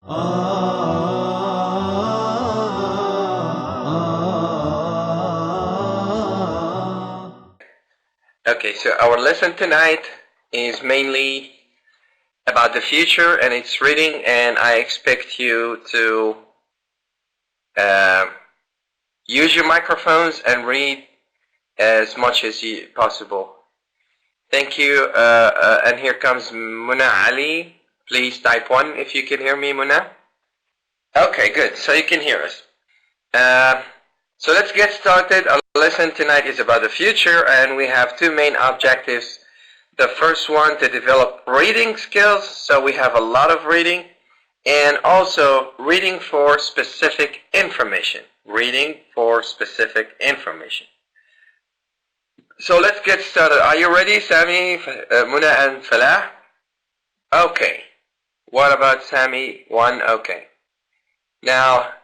Okay, so our lesson tonight is mainly about the future and its reading, and I expect you to use your microphones and read as much as possible. Thank you. And here comes Muna Ali. Please type 1 if you can hear me, Muna. Okay, good. So you can hear us. So let's get started. Our lesson tonight is about the future, and we have two main objectives. The first one, to develop reading skills, so we have a lot of reading, and also reading for specific information. Reading for specific information. So let's get started. Are you ready, Sami, Muna, and Falah? Okay. What about Sami? 1, okay. Now,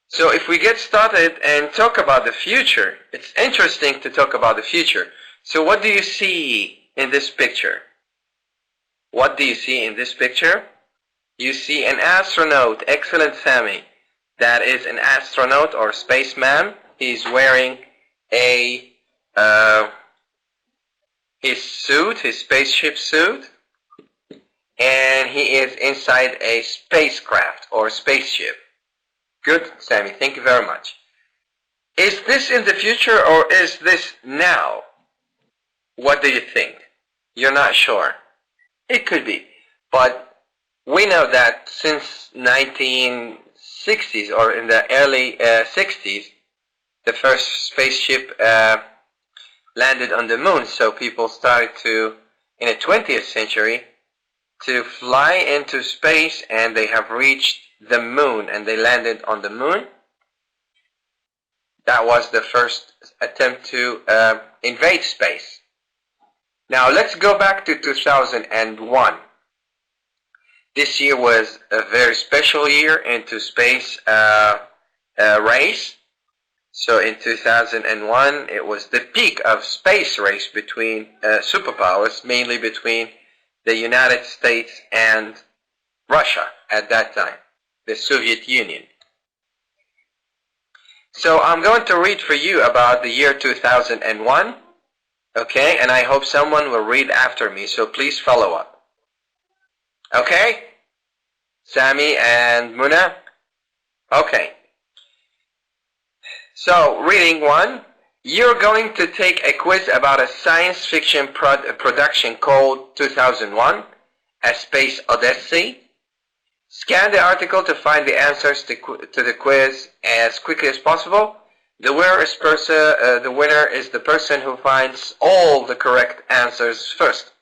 so if we get started and talk about the future, it's interesting to talk about the future. So what do you see in this picture? What do you see in this picture? You see an astronaut. Excellent, Sami. That is an astronaut or spaceman. He's wearing a his suit, his spaceship suit, and he is inside a spacecraft or spaceship. Good, Sami. Thank you very much. Is this in the future or is this now? What do you think? You're not sure. It could be. But we know that since 1960s or in the early 60s, the first spaceship landed on the moon. So people started to, in the 20th century, to fly into space, and they have reached the moon, and they landed on the moon. That was the first attempt to invade space. Now let's go back to 2001. This year was a very special year into space race. So in 2001, it was the peak of space race between superpowers, mainly between the United States and Russia at that time, the Soviet Union. So I'm going to read for you about the year 2001, okay? And I hope someone will read after me, so please follow up. Okay? Sami and Muna? Okay. So, reading 1, you're going to take a quiz about a science fiction production called 2001, A Space Odyssey. Scan the article to find the answers to the quiz as quickly as possible. The winner is the person who finds all the correct answers first.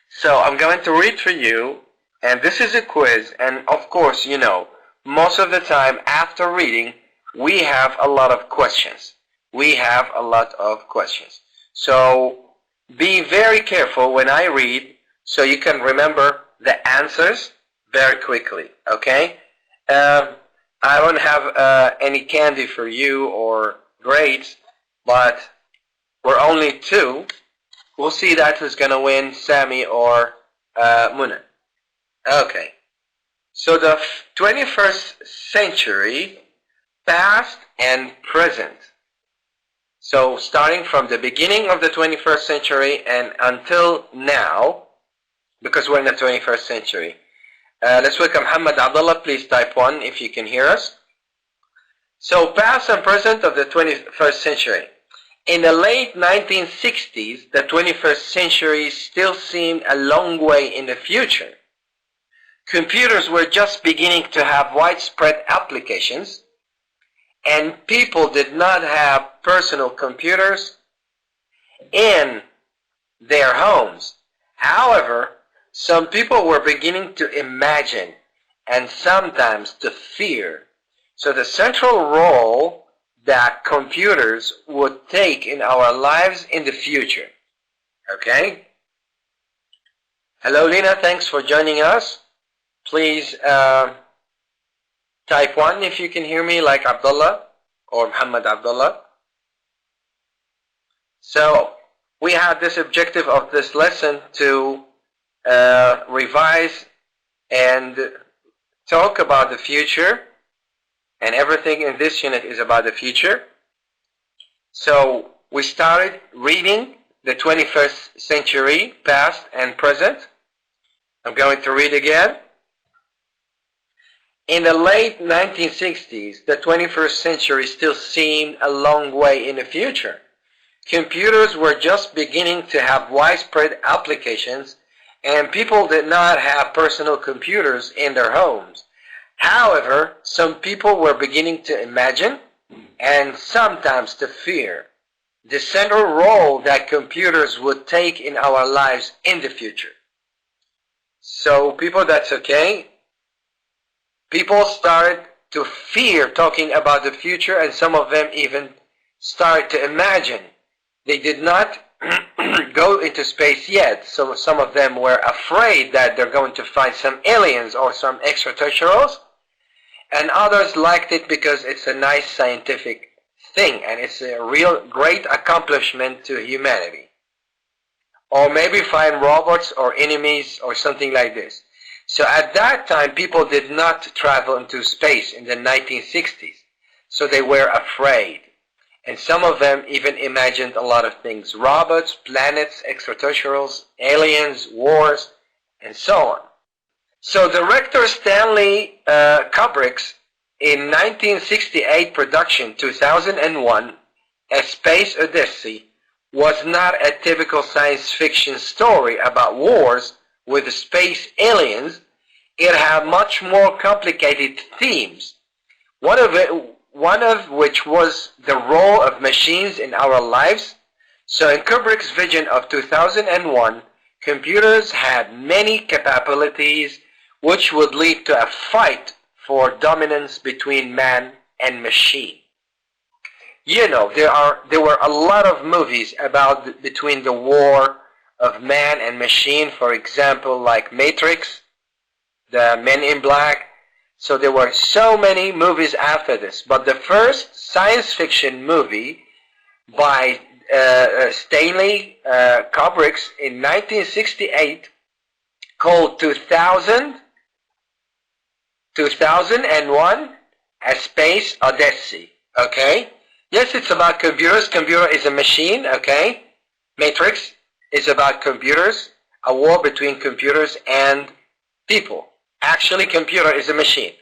So I'm going to read for you, and this is a quiz, and of course, you know, most of the time after reading, we have a lot of questions. So be very careful when I read so you can remember the answers very quickly, okay? I don't have any candy for you or grades, but we're only 2. We'll see that who's going to win, Sami or Muna. Okay. So the 21st century, past and present. So starting from the beginning of the 21st century and until now, because we're in the 21st century. Let's welcome Muhammad Abdullah. Please type 1 if you can hear us. So past and present of the 21st century. In the late 1960s, the 21st century still seemed a long way in the future. Computers were just beginning to have widespread applications, and people did not have personal computers in their homes. However, some people were beginning to imagine and sometimes to fear. So the central role that computers would take in our lives in the future. Okay? Hello, Lina. Thanks for joining us. Please type 1 if you can hear me, like Abdullah or Muhammad Abdullah. So we had this objective of this lesson to revise and talk about the future, and everything in this unit is about the future. So we started reading the 21st century, past and present. I'm going to read again. In the late 1960s, the 21st century still seemed a long way in the future. Computers were just beginning to have widespread applications, and people did not have personal computers in their homes. However, some people were beginning to imagine, and sometimes to fear, the central role that computers would take in our lives in the future. So people, that's okay. People started to fear talking about the future, and some of them even started to imagine. They did not go into space yet, so some of them were afraid that they're going to find some aliens or some extraterrestrials, and others liked it because it's a nice scientific thing and it's a real great accomplishment to humanity. Or maybe find robots or enemies or something like this. So at that time, people did not travel into space in the 1960s. So they were afraid. And some of them even imagined a lot of things. Robots, planets, extraterrestrials, aliens, wars, and so on. So director Stanley Kubrick's in 1968 production, 2001, A Space Odyssey, was not a typical science fiction story about wars with space aliens. It had much more complicated themes, one of which was the role of machines in our lives. So in Kubrick's vision of 2001, computers had many capabilities which would lead to a fight for dominance between man and machine. You know, there were a lot of movies about between the war of man and machine, for example, like Matrix, the Men in Black. So there were so many movies after this. But the first science fiction movie by Stanley Kubrick in 1968 called 2001, A Space Odyssey. Okay? Yes, it's about computers. Computer is a machine. Okay? Matrix is about computers, a war between computers and people. Actually, computer is a machine.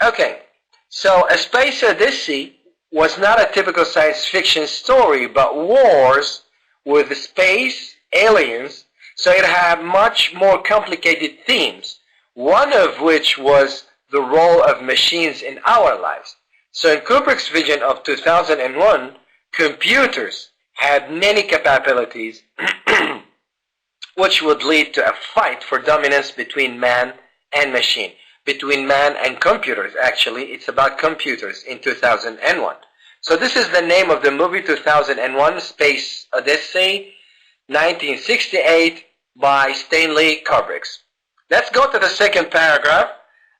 Okay, so A Space Odyssey was not a typical science fiction story, but wars with space aliens, so it had much more complicated themes, one of which was the role of machines in our lives. So in Kubrick's vision of 2001, computers had many capabilities which would lead to a fight for dominance between man and machine, between man and computers. Actually, it's about computers in 2001. So this is the name of the movie, 2001, Space Odyssey, 1968, by Stanley Kubrick. Let's go to the second paragraph.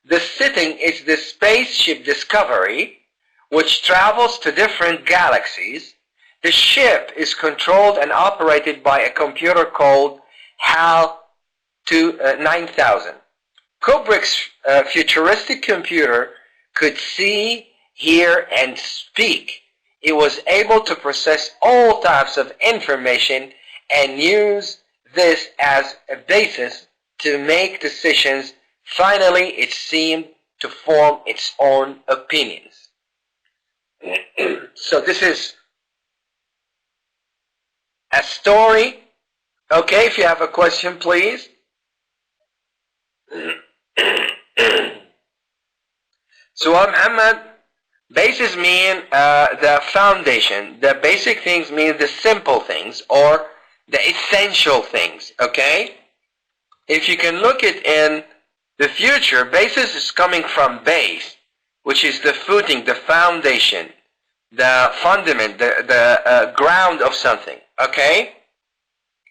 The setting is the spaceship Discovery, which travels to different galaxies. The ship is controlled and operated by a computer called HAL 9000. Kubrick's futuristic computer could see, hear, and speak. It was able to process all types of information and use this as a basis to make decisions. Finally, it seemed to form its own opinions. So this is a story. Okay, if you have a question, please. So Muhammad, basis mean the foundation. The basic things mean the simple things or the essential things. Okay? If you can look it in the future, basis is coming from base, which is the footing, the foundation, the fundament, the ground of something. Okay?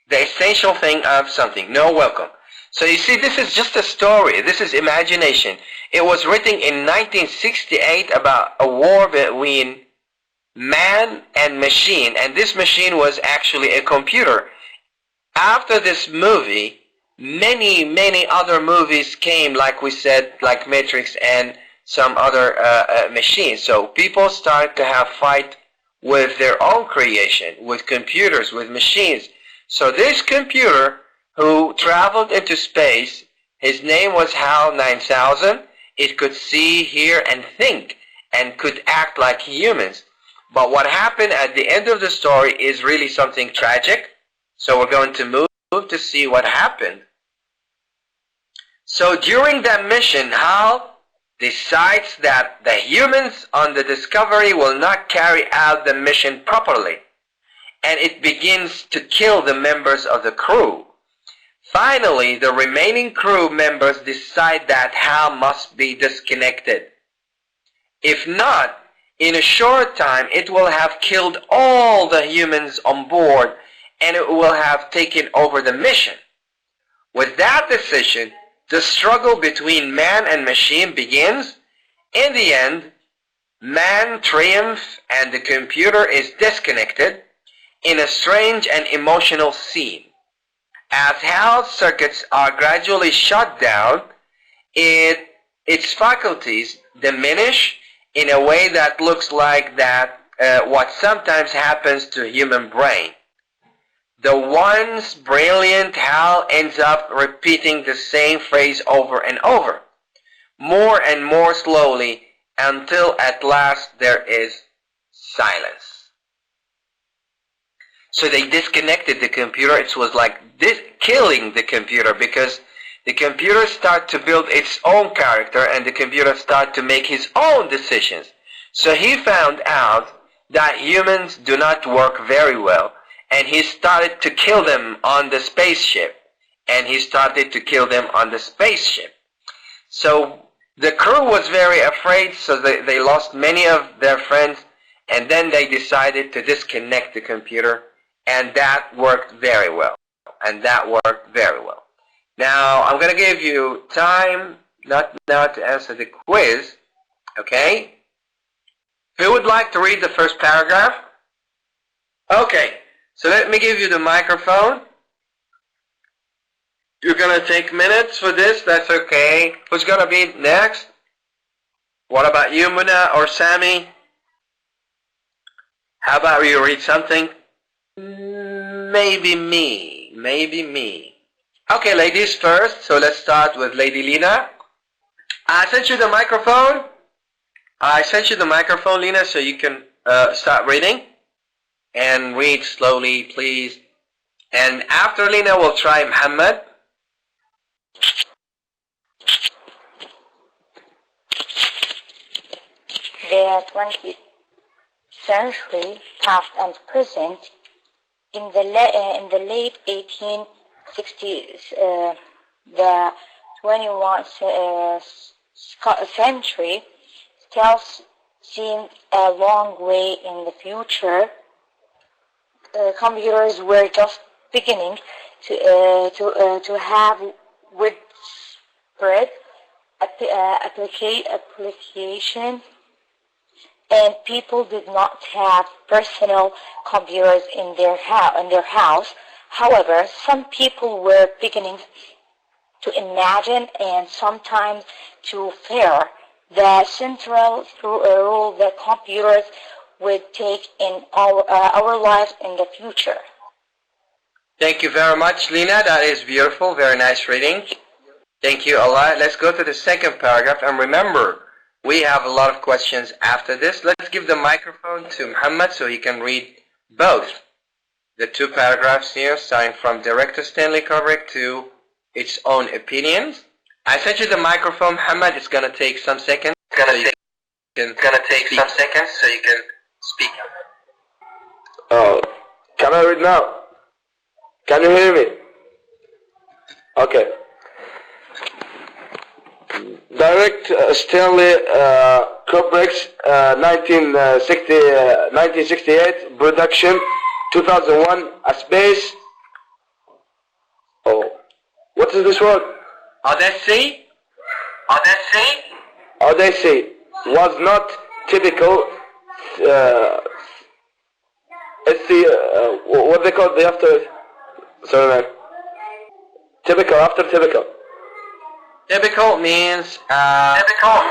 The essential thing of something. No, welcome. So you see, this is just a story. This is imagination. It was written in 1968 about a war between man and machine, and this machine was actually a computer. After this movie, many other movies came, like we said, like Matrix and some other machines. So people started to have fight with their own creation, with computers, with machines. So this computer who traveled into space, his name was HAL 9000. It could see, hear, and think, and could act like humans. But what happened at the end of the story is really something tragic. So we're going to move to see what happened. So during that mission, HAL decides that the humans on the Discovery will not carry out the mission properly, and it begins to kill the members of the crew. Finally, the remaining crew members decide that HAL must be disconnected. If not, in a short time it will have killed all the humans on board, and it will have taken over the mission. With that decision, the struggle between man and machine begins. In the end, man triumphs and the computer is disconnected in a strange and emotional scene. As HAL's circuits are gradually shut down, its faculties diminish in a way that looks like what sometimes happens to a human brain. The once brilliant HAL ends up repeating the same phrase over and over, more and more slowly, until at last there is silence. So they disconnected the computer. It was like killing the computer, because the computer started to build its own character, and the computer started to make his own decisions. So he found out that humans do not work very well, and he started to kill them on the spaceship. So the crew was very afraid, so they lost many of their friends, and then they decided to disconnect the computer, and that worked very well. Now, I'm going to give you time, not now, to answer the quiz, okay? Who would like to read the first paragraph? Okay. So let me give you the microphone. You're going to take minutes for this. That's okay. Who's going to be next? What about you, Muna or Sammy? How about you read something? Maybe me. Okay, ladies first. So let's start with Lady Lina. I sent you the microphone. Lina, so you can start reading. And read slowly, please. And after Lina, we'll try Muhammad. The 20th century, past and present. In the late 1860s, the 21st century still seemed a long way in the future. Computers were just beginning to have widespread application, and people did not have personal computers in their house. However, some people were beginning to imagine and sometimes to fear the central role that computers would take in our lives in the future. Thank you very much, Lina. That is beautiful. Very nice reading. Thank you a lot. Let's go to the second paragraph. And remember, we have a lot of questions after this. Let's give the microphone to Muhammad so he can read both the two paragraphs here, starting from Director Stanley Kubrick to its own opinions. I sent you the microphone, Muhammad. It's going to take some seconds. So you can speak. Oh, can I read now? Can you hear me? Okay. Stanley Kubrick's 1968 production, 2001, A Space. Oh, what is this word? Odyssey was not typical. It's the what they call the after. Sorry, man. Typical, after typical. Typical means ideal.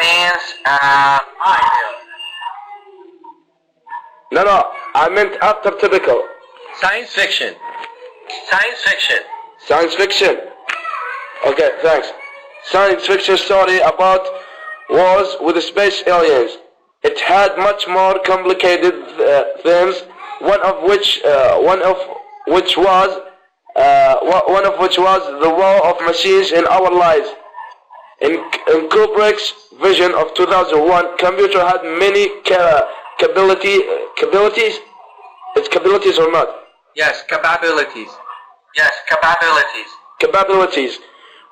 No, I meant after typical. Science fiction. Science fiction. Okay, thanks. Science fiction story about wars with space aliens. It had much more complicated themes. One of which was the role of machines in our lives. In Kubrick's vision of 2001, computer had many capabilities. It's capabilities or not? Yes, capabilities. Capabilities,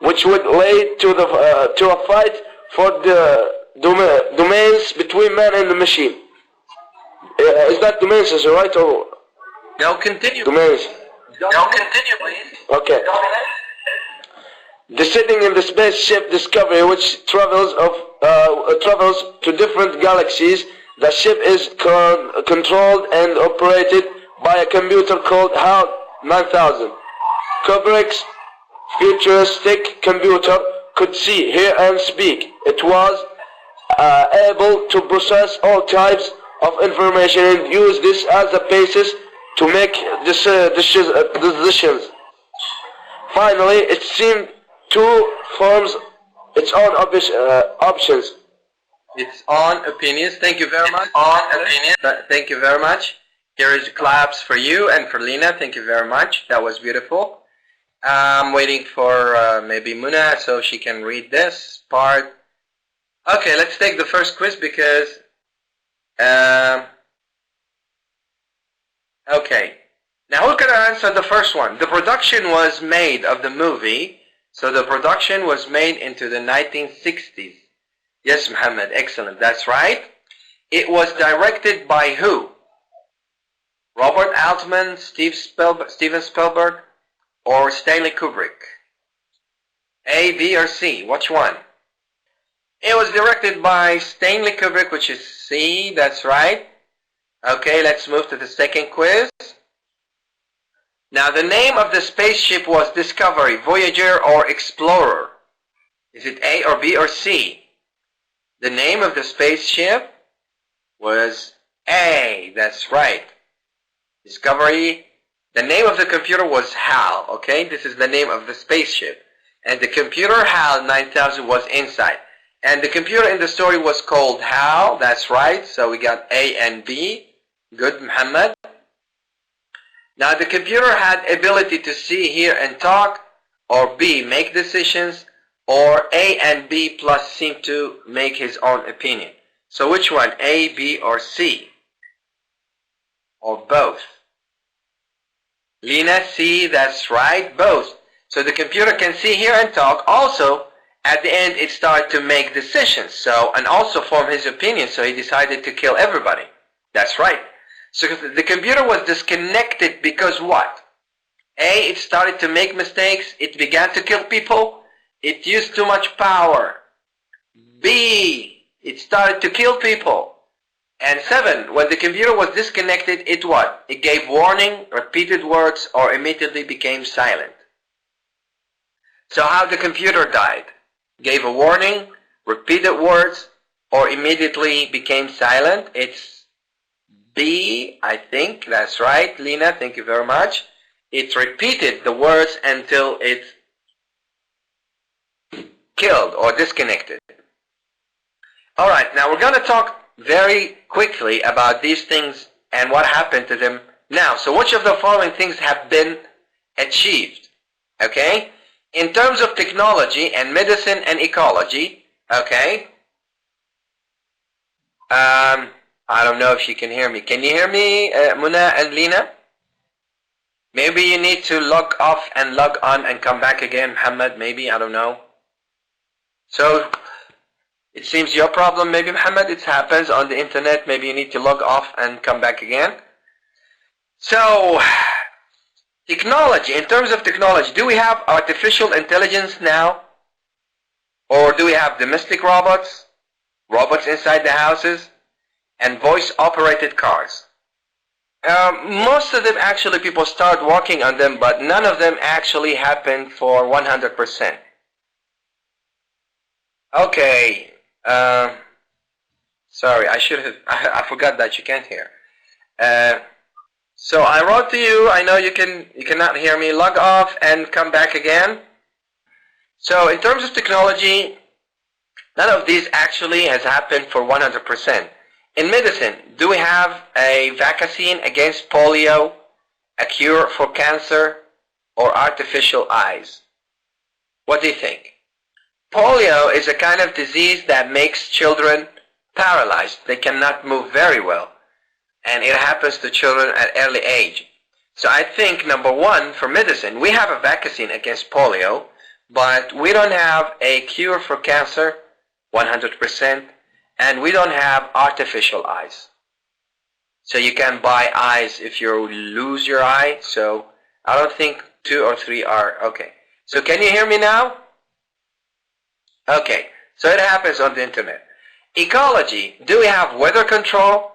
which would lead to a fight for the domains between man and the machine. Is that domains is right or? No, continue. Domains. Please. Okay. The setting in the spaceship Discovery, which travels to different galaxies. The ship is controlled and operated by a computer called HAL 9000. Kubrick's futuristic computer could see, hear, and speak. It was able to process all types of information and use this as a basis to make decisions. Finally, it seemed to form its own options. Its own opinions. Thank you very much. Thank you very much. Here is claps for you and for Lina. Thank you very much. That was beautiful. I'm waiting for maybe Muna so she can read this part. Okay, let's take the first quiz because okay. Now who can answer the first one? The production was made of the movie. So the production was made into the 1960s. Yes, Muhammad, excellent. That's right. It was directed by who? Robert Altman, Steven Spielberg, or Stanley Kubrick? A, B, or C? Which one? It was directed by Stanley Kubrick, which is C. That's right. Okay, let's move to the second quiz. Now, the name of the spaceship was Discovery, Voyager, or Explorer. Is it A, or B, or C? The name of the spaceship was A. That's right. Discovery. The name of the computer was HAL. Okay, this is the name of the spaceship. And the computer HAL 9000 was inside. And the computer in the story was called HAL. That's right. So we got A and B. Good, Muhammad. Now the computer had ability to see, hear, and talk, or B, make decisions, or A and B plus seem to make his own opinion. So which one? A, B, or C? Or both? Lina, C, that's right, both. So the computer can see, hear, and talk. Also, at the end, it started to make decisions. So, and also form his opinion. So he decided to kill everybody. That's right. So the computer was disconnected because what? A, it started to make mistakes. It began to kill people. It used too much power. B, it started to kill people. And 7, when the computer was disconnected, it what? It gave warning, repeated words, or immediately became silent. So how the computer died? Gave a warning, repeated words, or immediately became silent? It's B, I think. That's right, Lina. Thank you very much. It repeated the words until it killed or disconnected. All right, now we're going to talk very quickly about these things and what happened to them now. So which of the following things have been achieved? Okay? In terms of technology and medicine and ecology, okay? I don't know if you can hear me. Can you hear me, Muna and Lina? Maybe you need to log off and log on and come back again, Muhammad. Maybe, I don't know. So, it seems your problem, maybe, Muhammad. It happens on the internet. Maybe you need to log off and come back again. So, technology. In terms of technology, do we have artificial intelligence now? Or do we have domestic robots? Robots inside the houses? And voice-operated cars? Most of them actually people start working on them, but none of them actually happen for 100%. Okay. Sorry, I forgot that you can't hear. So I wrote to you. I know you cannot hear me. Log off and come back again. So in terms of technology, none of these actually has happened for 100%. In medicine, do we have a vaccine against polio, a cure for cancer, or artificial eyes? What do you think? Polio is a kind of disease that makes children paralyzed. They cannot move very well. And it happens to children at early age. So I think, number one, for medicine, we have a vaccine against polio, but we don't have a cure for cancer, 100%. And we don't have artificial eyes. So you can buy eyes if you lose your eye. So I don't think 2 or 3 are. Okay. So can you hear me now? Okay. So it happens on the internet. Ecology. Do we have weather control?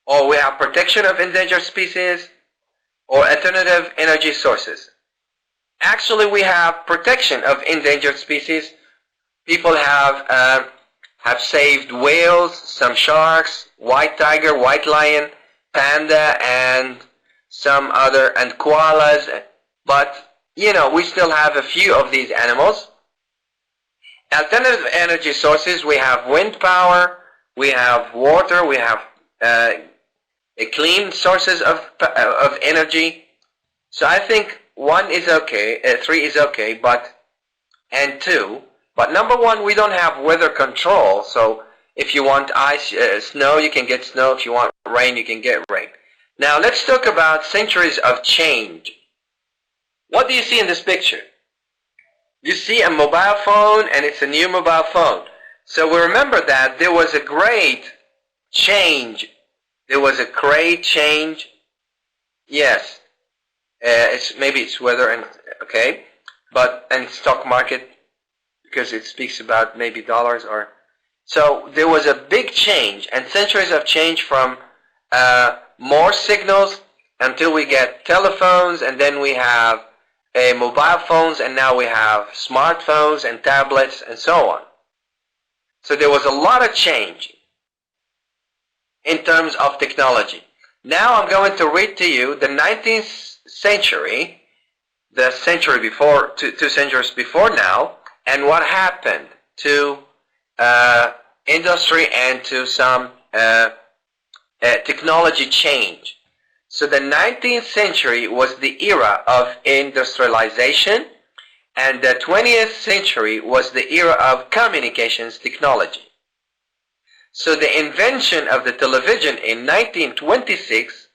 Or we have protection of endangered species? Or alternative energy sources? Actually, we have protection of endangered species. People have saved whales, some sharks, white tiger, white lion, panda, and some other, and koalas. But, we still have a few of these animals. Alternative energy sources, we have wind power, we have water, we have clean sources of energy. So I think 1 is okay, 3 is okay, and 2. But number 1, we don't have weather control. So if you want ice, snow, you can get snow. If you want rain, you can get rain. Now let's talk about centuries of change. What do you see in this picture? You see a mobile phone, and it's a new mobile phone. So we remember that there was a great change. There was a great change. Yes. Maybe it's weather and okay, and stock market, because it speaks about maybe dollars or so. There was a big change and centuries of change from more signals until we get telephones, and then we have mobile phones, and now we have smartphones and tablets and so on. So there was a lot of change in terms of technology. Now I'm going to read to you the 19th century, the century before, 2 centuries before now, and what happened to industry and to some technology change. So the 19th century was the era of industrialization, and the 20th century was the era of communications technology. So the invention of the television in 1926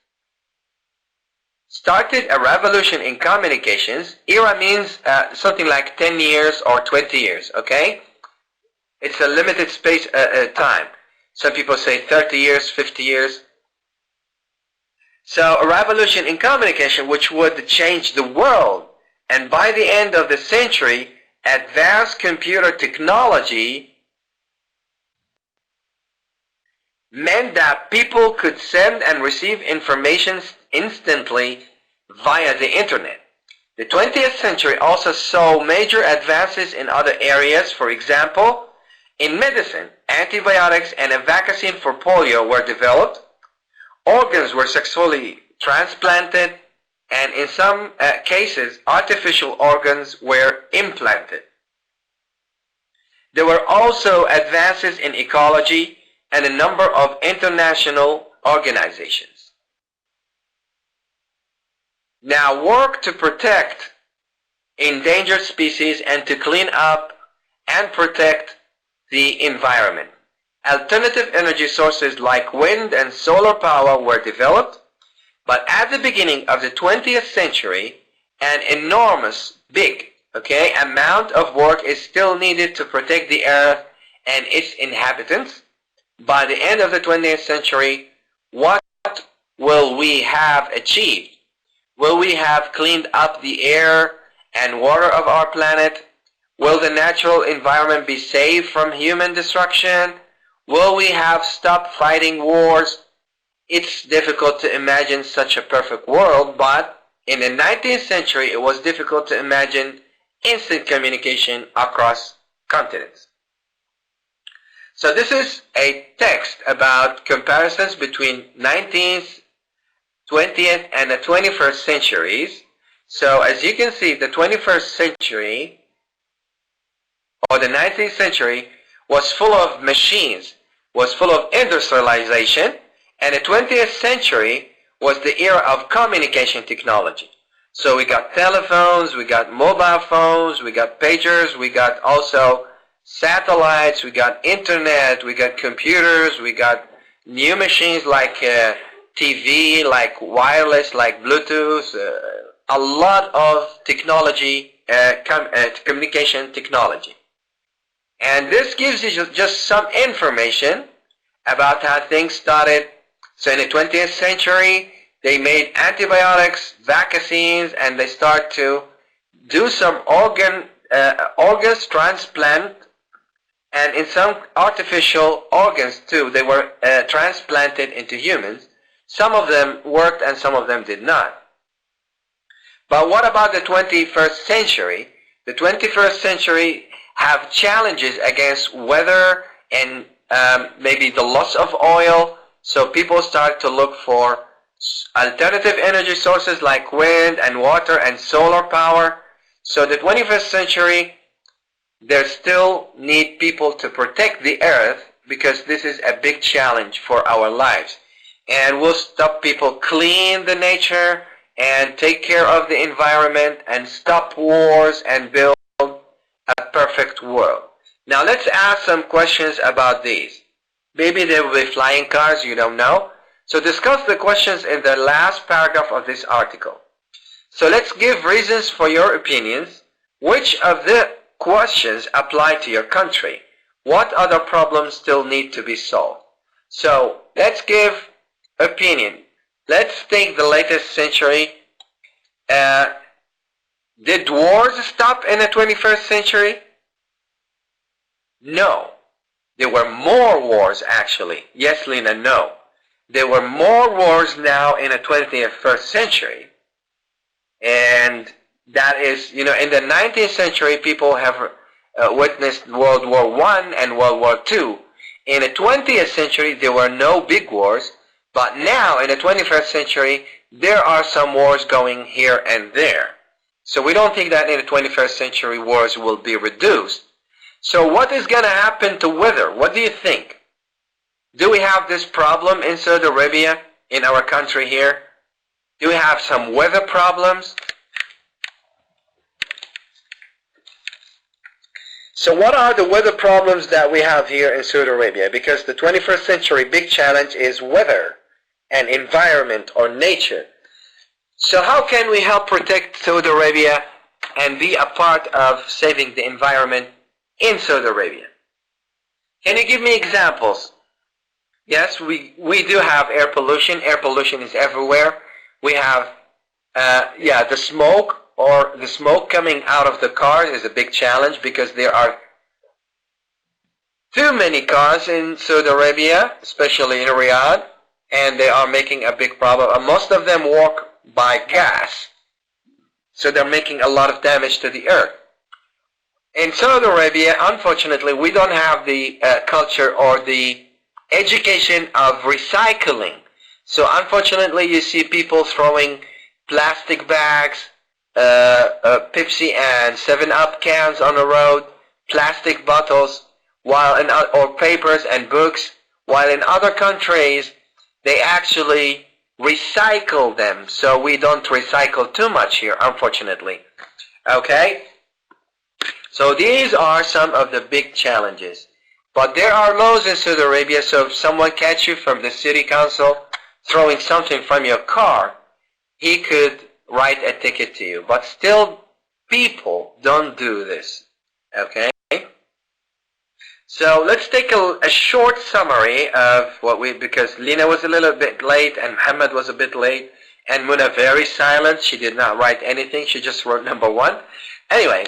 started a revolution in communications. Era means something like 10 years or 20 years, okay? It's a limited space time. Some people say 30 years, 50 years. So a revolution in communication which would change the world. And by the end of the century, advanced computer technology meant that people could send and receive information instantly via the internet. The 20th century also saw major advances in other areas. For example, in medicine, antibiotics and a vaccine for polio were developed. Organs were successfully transplanted, and in some cases, artificial organs were implanted. There were also advances in ecology and a number of international organizations. Now, work to protect endangered species and to clean up and protect the environment. Alternative energy sources like wind and solar power were developed, but at the beginning of the 20th century, an enormous, big, amount of work is still needed to protect the earth and its inhabitants. By the end of the 20th century, what will we have achieved? Will we have cleaned up the air and water of our planet? Will the natural environment be saved from human destruction? Will we have stopped fighting wars? it's difficult to imagine such a perfect world, but in the 19th century, it was difficult to imagine instant communication across continents. So this is a text about comparisons between 19th, 20th, and the 21st centuries. So as you can see, the 21st century or the 19th century was full of machines, was full of industrialization, and the 20th century was the era of communication technology. So we got telephones, we got mobile phones, we got pagers, we got also satellites, we got internet, we got computers, we got new machines like TV, like wireless, like Bluetooth, a lot of technology, communication technology. And this gives you just some information about how things started. So in the 20th century, they made antibiotics, vaccines, and they start to do some organs transplant, and in some artificial organs too, they were transplanted into humans. Some of them worked and some of them did not. But what about the 21st century? The 21st century have challenges against weather and maybe the loss of oil. So people start to look for alternative energy sources like wind and water and solar power. So the 21st century, there still need people to protect the earth because this is a big challenge for our lives. And we'll stop people clean the nature and take care of the environment and stop wars and build a perfect world. Now let's ask some questions about these. Maybe there will be flying cars, you don't know. So discuss the questions in the last paragraph of this article. So let's give reasons for your opinions. Which of the questions apply to your country? What other problems still need to be solved? So let's give opinion. Let's take the latest century. Did wars stop in the 21st century? No. There were more wars actually. Yes, Lena, no. There were more wars now in the 21st century. And that is, you know, in the 19th century, people have witnessed World War I and World War II. In the 20th century, there were no big wars. But now, in the 21st century, there are some wars going here and there. So we don't think that in the 21st century, wars will be reduced. So what is going to happen to weather? What do you think? Do we have this problem in Saudi Arabia, in our country here? Do we have some weather problems? So what are the weather problems that we have here in Saudi Arabia? Because the 21st century big challenge is weather and environment or nature. So how can we help protect Saudi Arabia and be a part of saving the environment in Saudi Arabia? Can you give me examples? Yes, we do have air pollution. Air pollution is everywhere. We have, the smoke, or the smoke coming out of the cars is a big challenge because there are too many cars in Saudi Arabia, especially in Riyadh, and they are making a big problem. And most of them work by gas, so they're making a lot of damage to the earth. In Saudi Arabia, unfortunately, we don't have the culture or the education of recycling. So unfortunately, you see people throwing plastic bags, Pepsi and 7-Up cans on the road, plastic bottles, or papers and books, while in other countries, they actually recycle them. So we don't recycle too much here, unfortunately. Okay? So these are some of the big challenges. But there are laws in Saudi Arabia, so if someone catch you from the city council throwing something from your car, he could write a ticket to you. But still, people don't do this. Okay? So let's take a short summary of what because Lina was a little bit late and Muhammad was a bit late and Muna very silent. She did not write anything. She just wrote number 1. Anyway,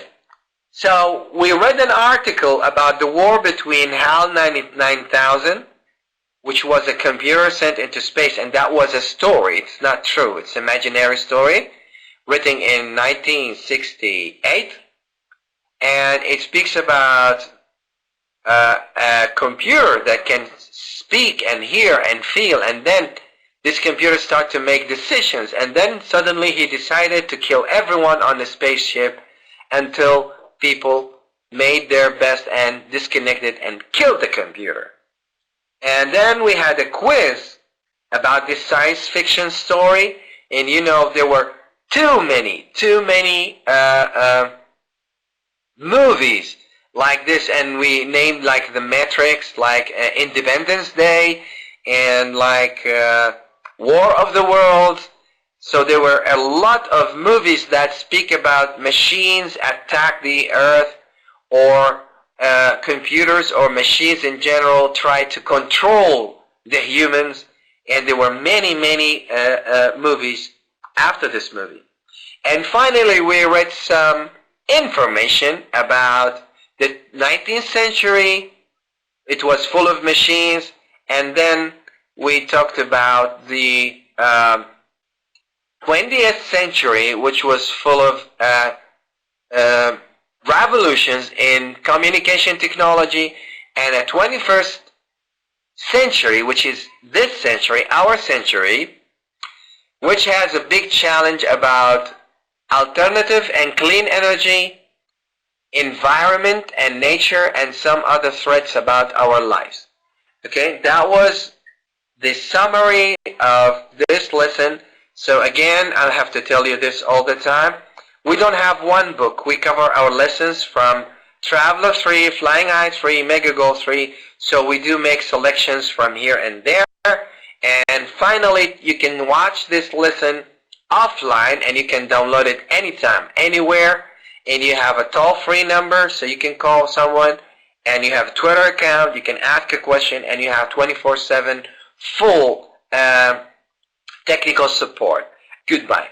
so we read an article about the war between HAL 9000 which was a computer sent into space, and that was a story. It's not true. It's an imaginary story written in 1968, and it speaks about a computer that can speak and hear and feel, and then this computer started to make decisions, and then suddenly he decided to kill everyone on the spaceship until people made their best and disconnected and killed the computer. And then we had a quiz about this science fiction story, and you know there were too many movies like this, and we named like The Matrix, like Independence Day, and like War of the Worlds. So there were a lot of movies that speak about machines attack the earth, or computers or machines in general try to control the humans, and there were many movies after this movie. And finally we read some information about the 19th century. It was full of machines, and then we talked about the 20th century, which was full of revolutions in communication technology, and a 21st century, which is this century, our century, which has a big challenge about alternative and clean energy, environment and nature, and some other threats about our lives. Okay, that was the summary of this lesson. So again, I'll have to tell you this all the time. We don't have one book. We cover our lessons from Traveler 3, Flying High 3, Mega Goal 3. So we do make selections from here and there. And finally, you can watch this lesson offline, and you can download it anytime, anywhere. And you have a toll-free number, so you can call someone. And you have a Twitter account. You can ask a question, and you have 24/7 full technical support. Goodbye.